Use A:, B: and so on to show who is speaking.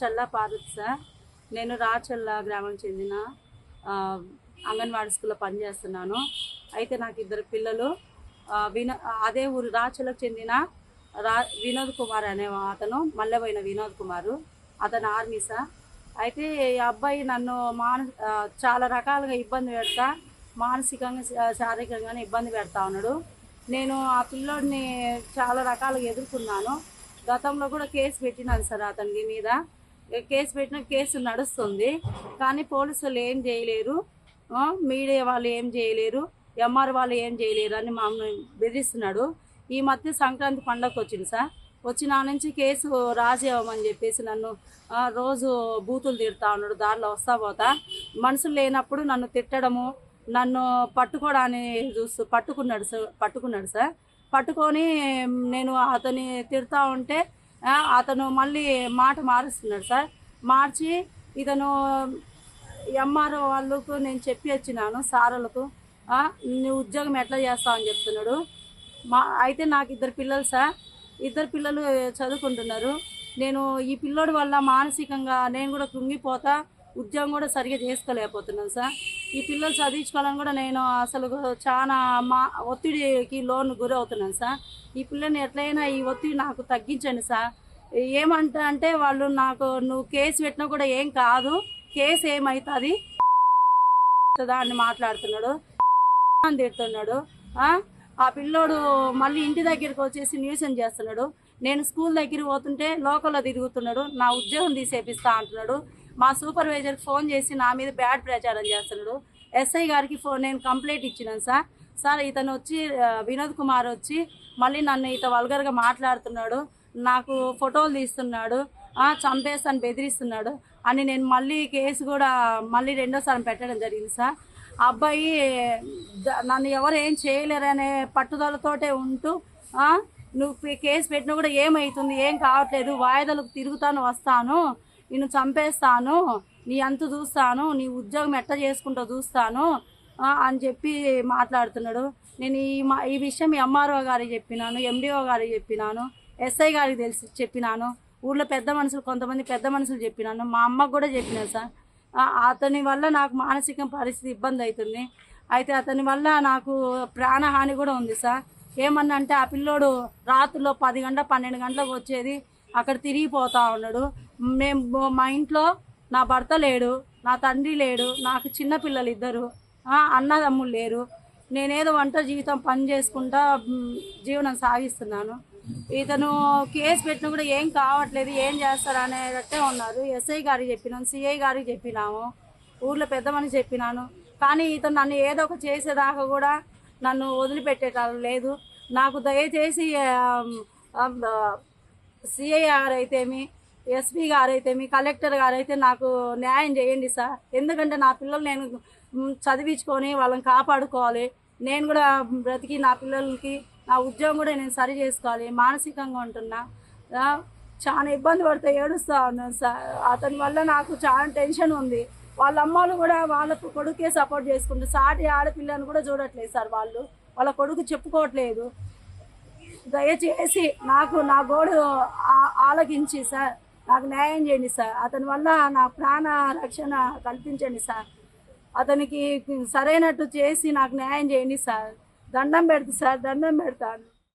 A: చల్లా Parvati sir. నేను రాచల్ల గ్రామం చెందిన అంగన్వాడీ స్కూల్లో పనిచేస్తున్నాను. అయితే నాకు ఇద్దరు పిల్లలు. అదే ఊరు రాచల్లకు చెందిన వినోద్ కుమార్ అనే అతను, మల్లెబోయిన వినోద్ కుమారు, అతను ఆర్మీ సార్. అయితే ఈ అబ్బాయి నన్ను చాలా రకాలుగా ఇబ్బంది పెడతా, మానసికంగా శారీరకంగానే ఇబ్బంది పెడతా ఉన్నాడు. నేను ఆ పిల్లోడిని చాలా రకాలుగా ఎదుర్కొన్నాను. గతంలో కూడా కేసు పెట్టినాను సార్ అతని మీద. కేసు పెట్టిన కేసు నడుస్తుంది, కానీ పోలీసులు ఏం చేయలేరు, మీడియా వాళ్ళు ఏం చేయలేరు, ఎంఆర్ వాళ్ళు ఏం చేయలేరు అని మమ్మల్ని బెదిరిస్తున్నాడు. ఈ మధ్య సంక్రాంతి పండగకు వచ్చింది సార్. వచ్చిన నుంచి కేసు రాసేవమని చెప్పేసి నన్ను రోజు బూతులు తిడతా ఉన్నాడు. దారిలో వస్తా పోతా మనుషులు లేనప్పుడు నన్ను తిట్టడము, నన్ను పట్టుకోవడానికి పట్టుకున్నాడు సార్. పట్టుకొని నేను అతని తిడతా ఉంటే అతను మళ్ళీ మాట మారుస్తున్నాడు సార్. మార్చి ఇతను ఎంఆర్ఓ వాళ్ళకు నేను చెప్పి వచ్చినాను సార్లకు, నువ్వు ఉద్యోగం ఎట్లా చేస్తావు అని చెప్తున్నాడు. అయితే నాకు ఇద్దరు పిల్లలు సార్. ఇద్దరు పిల్లలు చదువుకుంటున్నారు. నేను ఈ పిల్లోడి వల్ల మానసికంగా నేను కూడా కృంగిపోతా, ఉద్యోగం కూడా సరిగ్గా చేసుకోలేకపోతున్నాను సార్. ఈ పిల్లలు చదివించుకోవాలని కూడా నేను అసలు చాలా ఒత్తిడికి గురవుతున్నాను సార్. ఈ పిల్లని ఎట్లయినా ఈ ఒత్తిడి నాకు తగ్గించండి సార్. ఏమంటే వాళ్ళు నాకు నువ్వు కేసు పెట్టినా కూడా ఏం కాదు, కేసు ఏమవుతుంది అని మాట్లాడుతున్నాడు, తిడుతున్నాడు. ఆ పిల్లోడు మళ్ళీ ఇంటి దగ్గరికి వచ్చేసి న్యూసెన్స్ చేస్తున్నాడు. నేను స్కూల్ దగ్గరికి పోతుంటే లోకల్లో తిరుగుతున్నాడు, నా ఉద్యోగం తీసేపిస్తా అంటున్నాడు. మా సూపర్వైజర్కి ఫోన్ చేసి నా మీద బ్యాడ్ ప్రచారం చేస్తున్నాడు. ఎస్ఐ గారికి నేను కంప్లైంట్ ఇచ్చినాను సార్. సార్ ఇతను వచ్చి వినోద్ కుమార్ వచ్చి మళ్ళీ నన్ను వల్గర్గా మాట్లాడుతున్నాడు, నాకు ఫోటోలు తీస్తున్నాడు, చంపేస్తాను బెదిరిస్తున్నాడు అని నేను మళ్ళీ కేసు కూడా మళ్ళీ రెండోసారి పెట్టడం జరిగింది సార్. ఆ అబ్బాయి నన్ను ఎవరు ఏం చేయలేరనే పట్టుదలతోటే ఉంటూ నువ్వు కేసు పెట్టినా కూడా ఏమవుతుంది, ఏం కావట్లేదు, వాయిదాలకు తిరుగుతాను, వస్తాను, నిన్ను చంపేస్తాను, నీ అంతు చూస్తాను, నీ ఉద్యోగం ఎట్లా చేసుకుంటూ చూస్తాను అని చెప్పి మాట్లాడుతున్నాడు. నేను ఈ విషయం ఎంఆర్ఓ గారికి చెప్పినాను, ఎండిఓ గారికి చెప్పినాను, ఎస్ఐ గారికి చెప్పినాను, ఊళ్ళో పెద్ద మనుషులు కొంతమంది పెద్ద మనుషులు చెప్పినాను, మా అమ్మకు కూడా చెప్పినాను సార్. అతని వల్ల నాకు మానసిక పరిస్థితి ఇబ్బంది అవుతుంది. అయితే అతని వల్ల నాకు ప్రాణహాని కూడా ఉంది సార్. ఏమన్నంటే ఆ పిల్లోడు రాత్రిలో 10 గంటల 12 గంటలకు వచ్చేది, అక్కడ తిరిగిపోతా ఉన్నాడు. మా ఇంట్లో నా భర్త లేడు, నా తండ్రి లేడు, నాకు చిన్న పిల్లలు ఇద్దరు, అన్నదమ్ములు లేరు. నేనేదో వంట జీవితం పని చేసుకుంటా జీవనం సాగిస్తున్నాను. ఇతను కేసు పెట్టినా కూడా ఏం కావట్లేదు, ఏం చేస్తారు అనేటట్టే ఉన్నారు. ఎస్ఐ గారికి చెప్పినాను, సిఐ గారికి చెప్పినాము, ఊర్లో పెద్ద మనిషి చెప్పినాను. కానీ ఇతను నన్ను ఏదో ఒక చేసేదాకా కూడా నన్ను వదిలిపెట్టేటప్పుడు లేదు. నాకు దయచేసి సిఐ గారైతేమి, ఎస్పీ గారైతేమి, కలెక్టర్ గారైతే నాకు న్యాయం చేయండి సార్. ఎందుకంటే నా పిల్లలు నేను చదివించుకొని వాళ్ళని కాపాడుకోవాలి. నేను కూడా బ్రతికి నా పిల్లలకి నా ఉద్యోగం కూడా నేను సరి చేసుకోవాలి. మానసికంగా ఉంటున్నా, చాలా ఇబ్బంది పడితే ఏడుస్తూ ఉన్నాను సార్. అతని వల్ల నాకు చాలా టెన్షన్ ఉంది. వాళ్ళ అమ్మలు కూడా వాళ్ళ కొడుకే సపోర్ట్ చేసుకుంటారు, సాటి ఆడపిల్లని కూడా చూడట్లేదు సార్. వాళ్ళ కొడుకు చెప్పుకోవట్లేదు. దయచేసి నాకు నా గోడు ఆలకించి సార్ నాకు న్యాయం చేయండి సార్. అతని వల్ల నా ప్రాణ రక్షణ కల్పించండి సార్. అతనికి సరైనట్టు చేసి నాకు న్యాయం చేయండి సార్. దండం పెడతా సార్, దండం పెడతాను.